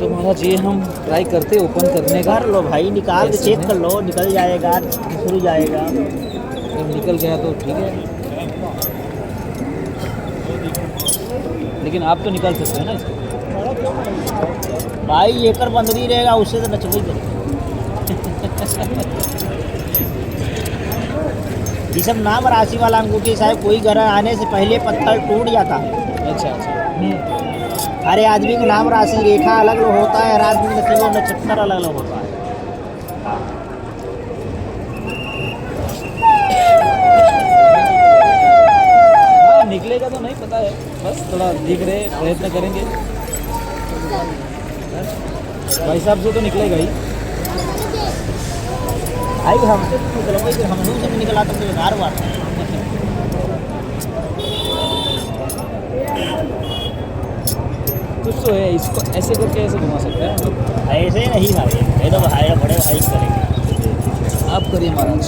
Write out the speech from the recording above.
तो महाराज ये हम ट्राई करते ओपन करने का। कर लो भाई, निकाल के ऐसे चेक में? कर लो, निकल जाएगा, खुल जाएगा। जब निकल गया तो ठीक है, लेकिन आप तो निकाल सकते हो ना इसको। भाई ये कर बंद नहीं रहेगा, उससे तो नचबई करेगा। ये सब नाम राशि वाला अंगूठी साहब, कोई घर आने से पहले पत्थर टूट जाता है। अच्छा अच्छा। हर आदमी का नाम राशि रेखा अलग अलग होता है, हर आदमी का नसीब और नक्षत्र अलग अलग होता है। हाँ निकलेगा तो नहीं पता है, बस थोड़ा दिख रहे, प्रयत्न करेंगे। भाई साहब से तो निकलेगा ही। भाई हमसे तो निकला, भाई फिर हम लोग से भी निकला तो फिर बेकार हुआ था। कुछ तो है, इसको ऐसे करके ऐसे घुमा सकता है मतलब। ऐसे नहीं भाई, ये तो भाई बड़े भाई करेंगे। आप करिए महाराज।